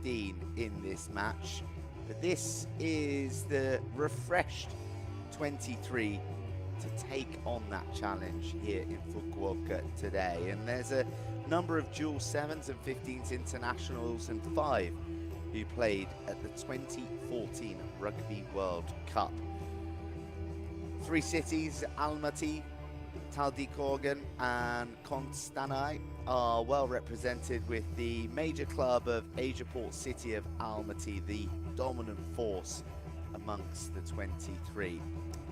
15 in this match, but this is the refreshed 23 to take on that challenge here in Fukuoka today. And there's a number of dual 7s and 15s internationals and 5 who played at the 2014 Rugby World Cup. 3 cities, Almaty, Taldykorgan and Konstanay, are well represented, with the major club of Asiaport City of Almaty the dominant force amongst the 23.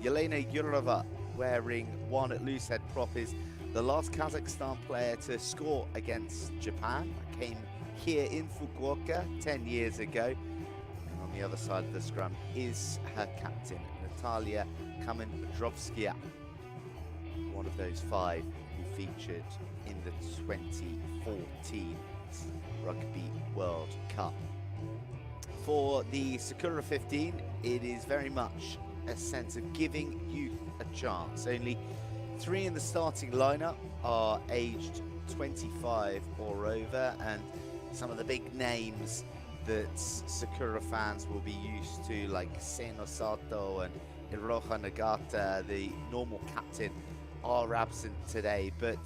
Yelena Yurova, wearing 1 at loosehead prop, is the last Kazakhstan player to score against Japan. Came here in Fukuoka 10 years ago. And on the other side of the scrum is her captain, Natalia Kamendrovskaya, one of those 5 who featured in the 2014 Rugby World Cup. For the Sakura 15, it is very much a sense of giving youth a chance. Only 3 in the starting lineup are aged 25 or over, and some of the big names that Sakura fans will be used to, like Seno Sato and Iroha Nagata, the normal captain, are absent today. But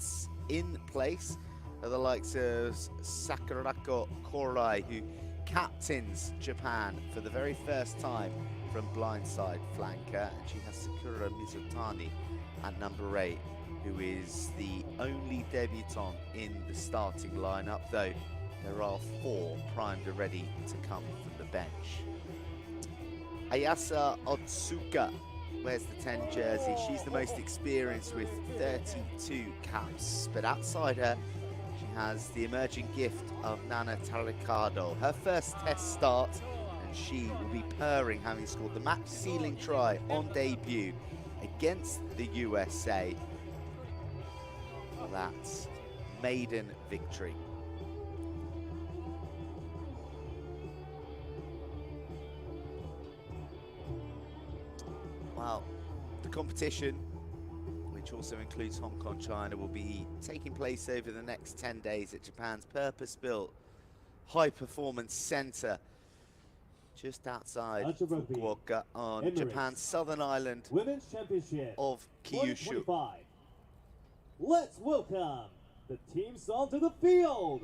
in place are the likes of Sakurako Korai, who captains Japan for the very first time from blindside flanker, and she has Sakura Mizutani at number 8, who is the only debutant in the starting lineup, though there are 4 primed and ready to come from the bench. Ayasa Otsuka wears the 10 jersey. She's the most experienced with 32 caps, but outside her she has the emerging gift of Nana Taricado. Her first test start, and she will be purring, having scored the match-sealing try on debut against the USA for that maiden victory. Well, the competition, which also includes Hong Kong, China, will be taking place over the next 10 days at Japan's purpose-built high-performance center just outside Fukuoka on Emirates Japan's southern island Women's Championship of Kyushu. 2025. Let's welcome the teams onto the field.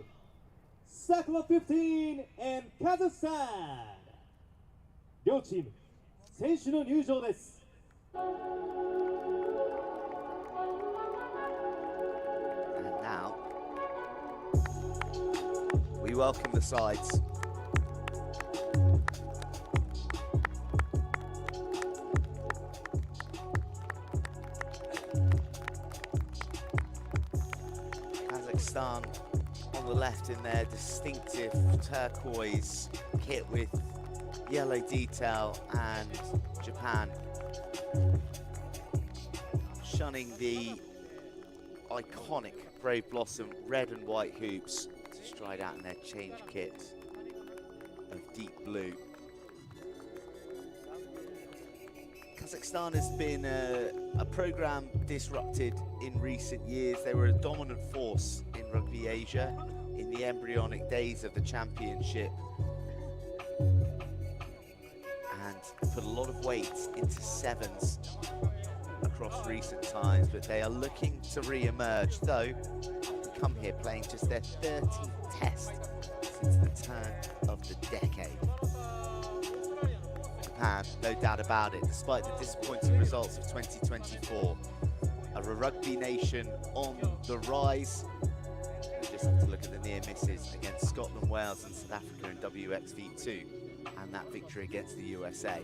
Sakura 15 and Kazakhstan. 両チーム選手の入場です。 And now we welcome the sides. Kazakhstan on the left in their distinctive turquoise kit with yellow detail, and Japan shunning the iconic Brave Blossom red and white hoops to stride out in their change kit of deep blue. Kazakhstan has been a program disrupted in recent years. They were a dominant force in Rugby Asia in the embryonic days of the championship, and put a lot of weight into 7s across recent times, but they are looking to re-emerge, though come here playing just their 13th test since the turn of the decade. Japan, no doubt about it, despite the disappointing results of 2024, are a rugby nation on the rise. You just have to look at the near misses against Scotland, Wales and South Africa in WXV2, and that victory against the USA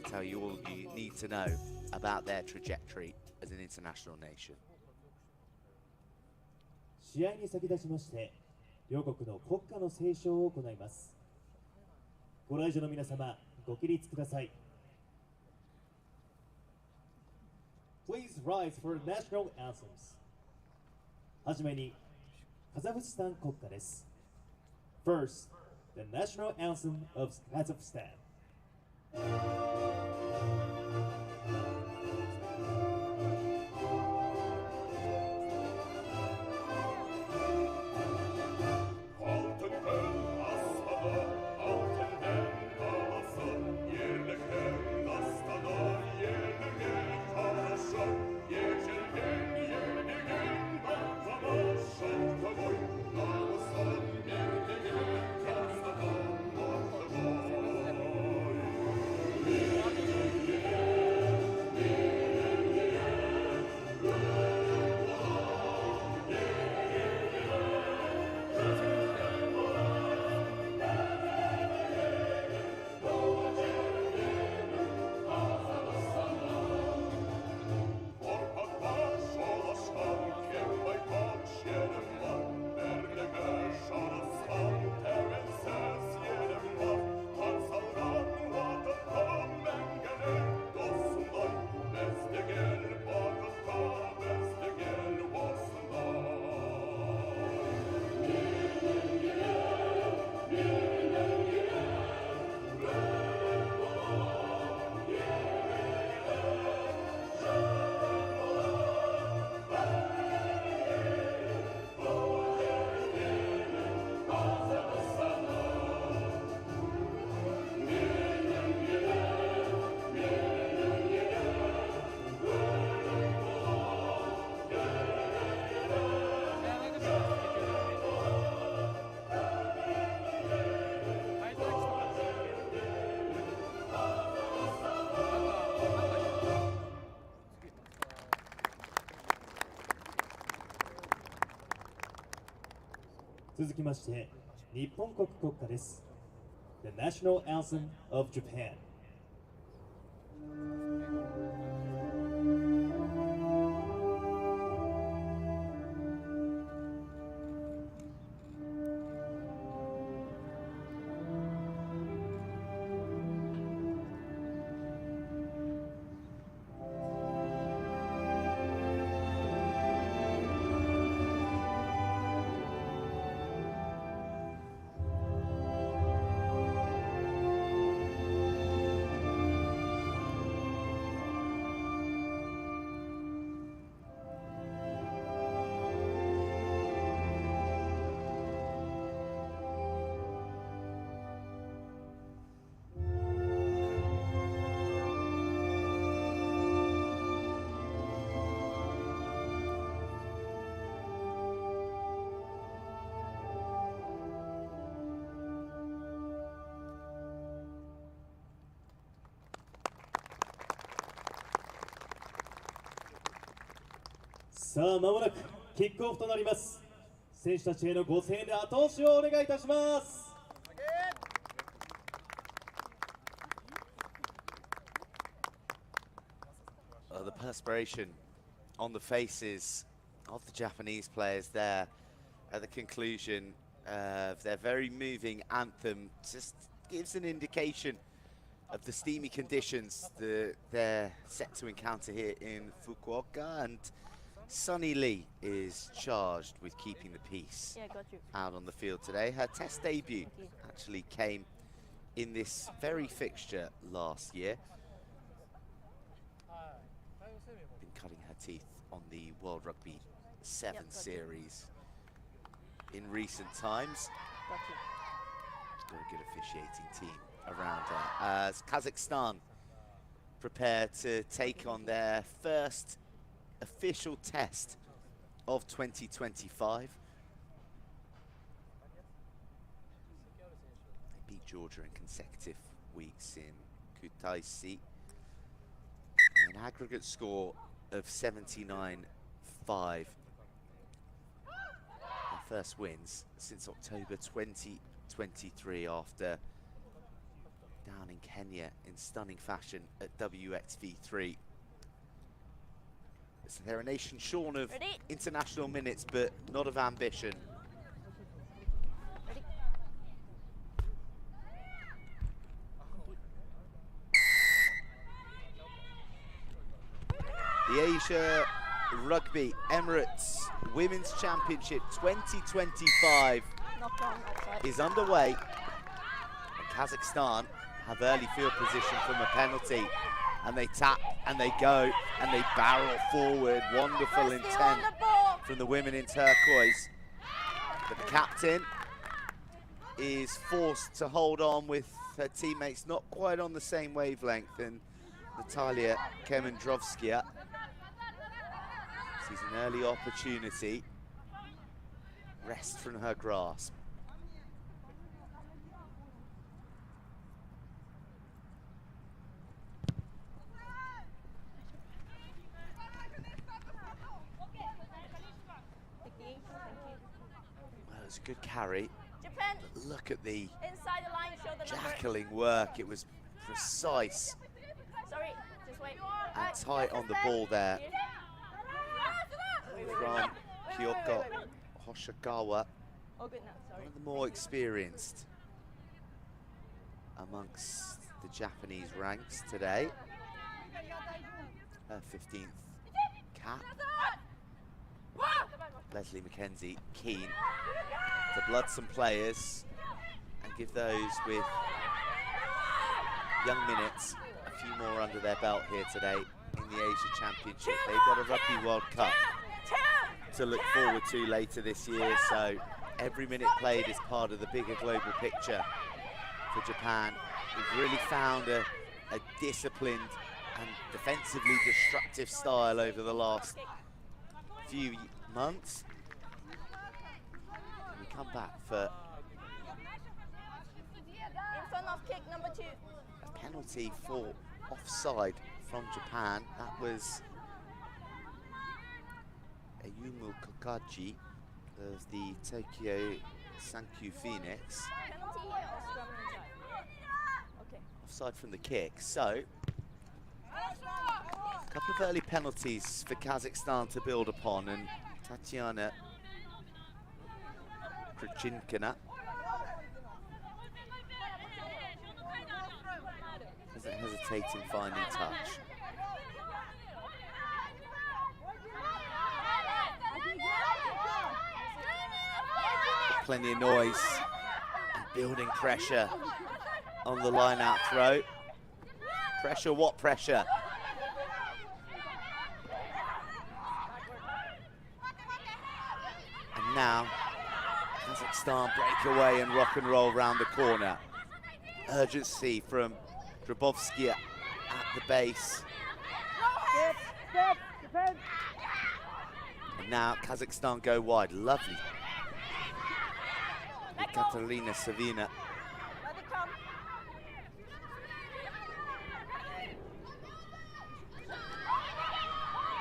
to tell you all you need to know about their trajectory as an international nation. 試合に先立ちまして、両国の国歌の斉唱を行います。ご来場の皆様、ご起立ください。Please rise for the national anthems. はじめに、カザフスタン国歌です。First, the national anthem of Kazakhstan. 続きまして日本国国歌です。The National Anthem of Japan.さあ、まもなくキックオフとなります。選手たちへのご声援で後押しをお願いいたします。The perspiration on the faces of the Japanese players there at the conclusion of their very moving anthem just gives an indication of the steamy conditions that they're set to encounter here in Fukuoka. And Sunny Lee is charged with keeping the peace out on the field today. Her test debut actually came in this very fixture last year. Been cutting her teeth on the World Rugby 7 series in recent times. She's got a good officiating team around her. As Kazakhstan prepare to take on their first official test of 2025. They beat Georgia in consecutive weeks in Kutaisi. An aggregate score of 79-5. Their first wins since October 2023 after down in Kenya in stunning fashion at WXV3. So they're a nation shorn of international minutes, but not of ambition. The Asia Rugby Emirates Women's Championship 2025 is underway. And Kazakhstan have early field position from a penalty. And they tap, and they go, and they barrel forward. Wonderful intent from the women in turquoise. But the captain is forced to hold on with her teammates not quite on the same wavelength, and Natalia Kemendrovskaya sees an early opportunity wrest from her grasp. It's a good carry. But look at the jackling work. It was precise and tight on the ball there from Kyoko Hoshikawa, one of the more experienced amongst the Japanese ranks today. Her 15th cap. Leslie McKenzie keen to blood some players and give those with young minutes a few more under their belt here today in the Asia Championship. They've got a Rugby World Cup to look forward to later this year, so every minute played is part of the bigger global picture for Japan. We've really found a disciplined and defensively destructive style over the last few months. We come back for in front of kick number 2. a penalty for offside from Japan. That was Ayumu Kokaji of the Tokyo Sankyu Phoenix. Penalty here or scrum inside? Okay. Offside from the kick. So, a couple of early penalties for Kazakhstan to build upon, and Tatiana Krychinkina doesn't hesitate in finding touch. Plenty of noise and building pressure on the line-out throw. Pressure, what pressure? And now, Kazakhstan break away and rock and roll round the corner. Urgency from Drabovsky at the base. And now Kazakhstan go wide. Lovely. Katerina Savina. Let it come.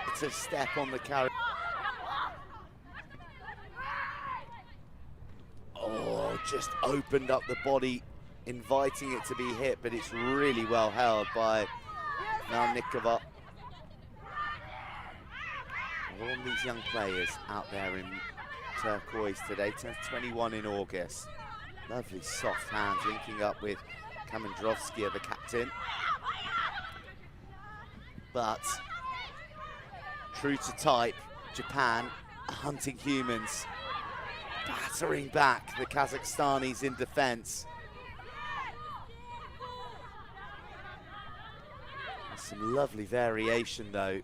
It's a step on the carry. Oh, just opened up the body, inviting it to be hit, but it's really well held by Melnikova. All these young players out there in turquoise today, turns 21 in August. Lovely soft hands linking up with Kamendrovsky, the captain. But true to type, Japan are hunting humans, battering back the Kazakhstanis in defense. There's some lovely variation though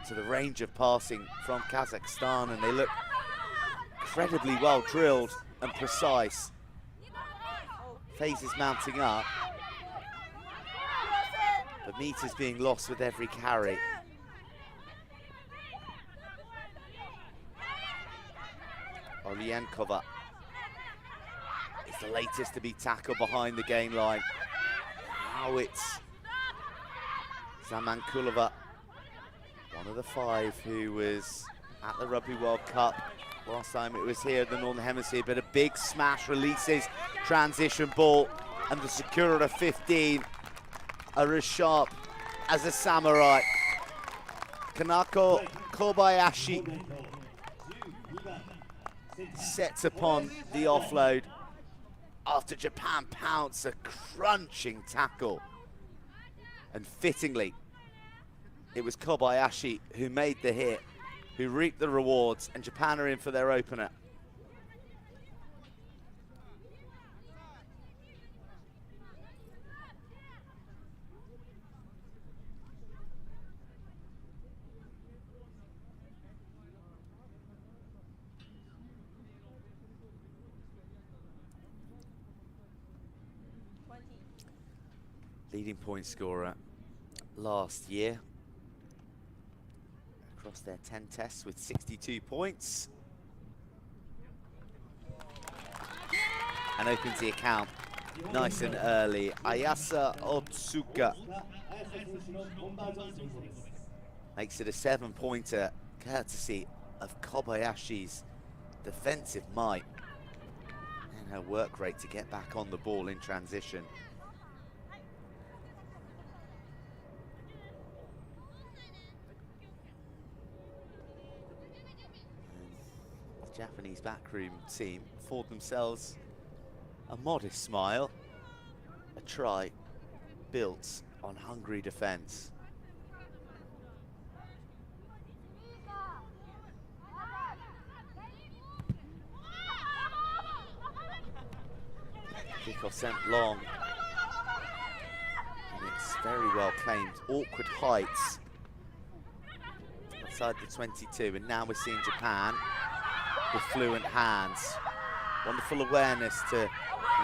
to the range of passing from Kazakhstan, and they look incredibly well drilled and precise. Phases mounting up, but meters being lost with every carry. Olienkova is the latest to be tackled behind the gain line. Now it's Zamankulova, one of the 5 who was at the Rugby World Cup last time it was here in the Northern Hemisphere, but a big smash releases transition ball, and the Sakura 15 are as sharp as a samurai. Kanako Kobayashi sets upon the offload after Japan pounce a crunching tackle. And fittingly, it was Kobayashi who made the hit, who reaped the rewards, and Japan are in for their opener. Leading point scorer last year across their 10 tests with 62 points, and opens the account nice and early. Ayasa Otsuka makes it a 7-pointer courtesy of Kobayashi's defensive might and her work rate to get back on the ball in transition. Japanese backroom team afford themselves a modest smile, a try built on hungry defense. Kickoff sent long, and it's very well claimed. Awkward heights outside the 22, and now we're seeing Japan with fluent hands. Wonderful awareness to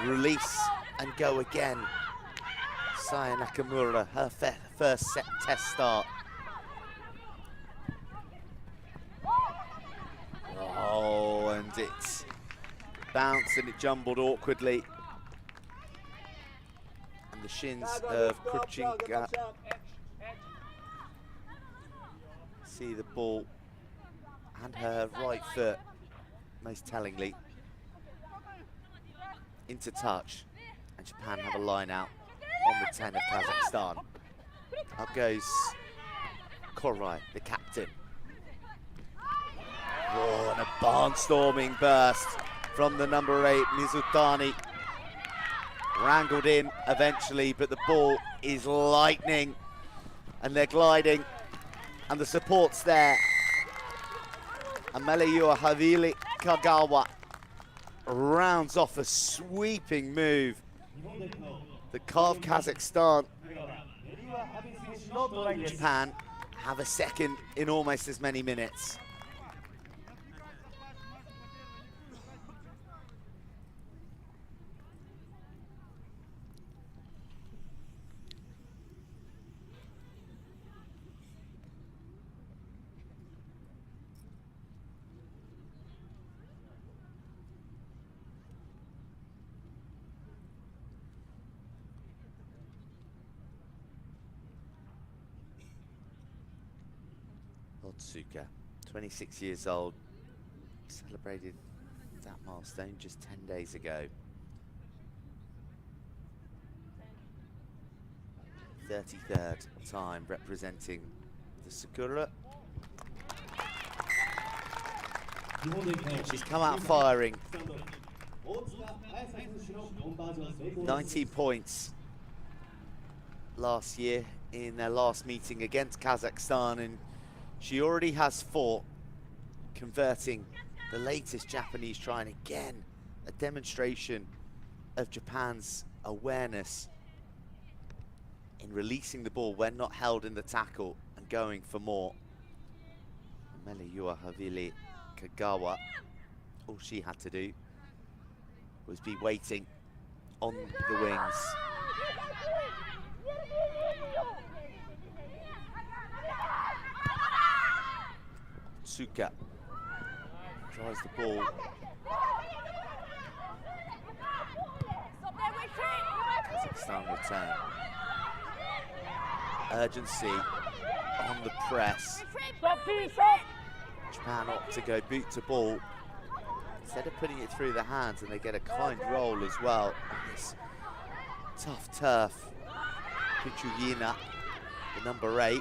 release and go again. Saya Nakamura, her first set test start. Oh, and it's bounced and it jumbled awkwardly. And the shins of Krychinka see the ball and her right foot, most tellingly, into touch, and Japan have a line out on the 10 of Kazakhstan. Up goes Koray, the captain. Oh, and a barnstorming burst from the number 8, Mizutani. Wrangled in eventually, but the ball is lightning, and they're gliding, and the support's there. Ameliua Havili Kagawa rounds off a sweeping move that carved Kazakhstan. Japan have a second in almost as many minutes. Otsuka, 26 years old, celebrated that milestone just 10 days ago. 33rd time representing the Sakura. She's come out firing. 19 points last year in their last meeting against Kazakhstan, and she already has 4, converting the latest Japanese try, and again, a demonstration of Japan's awareness in releasing the ball when not held in the tackle and going for more. Ameliua Havili Kagawa, all she had to do was be waiting on the wings. Tsuka tries the ball. Kazakhstan return. Urgency on the press. Japan opt to go boot to ball instead of putting it through the hands, and they get a kind roll as well on this tough turf. Kuchuyina, the number 8,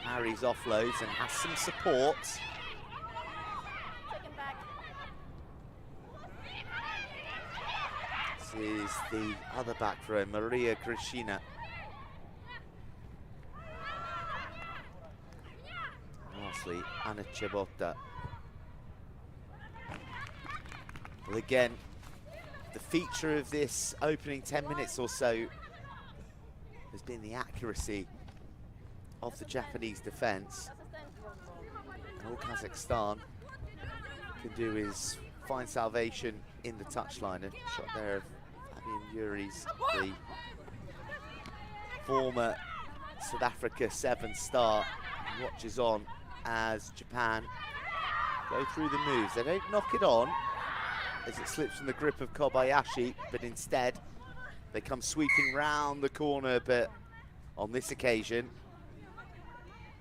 carries offloads and has some support. This is the other back row, Maria Grishina. Lastly, Anna Chebotta. Well, again, the feature of this opening 10 minutes or so has been the accuracy of the Japanese defense. And all Kazakhstan can do is find salvation in the touchline. A shot there of Fabian Uri's, the former South Africa 7 star, watches on as Japan go through the moves. They don't knock it on as it slips from the grip of Kobayashi, but instead they come sweeping round the corner. But on this occasion,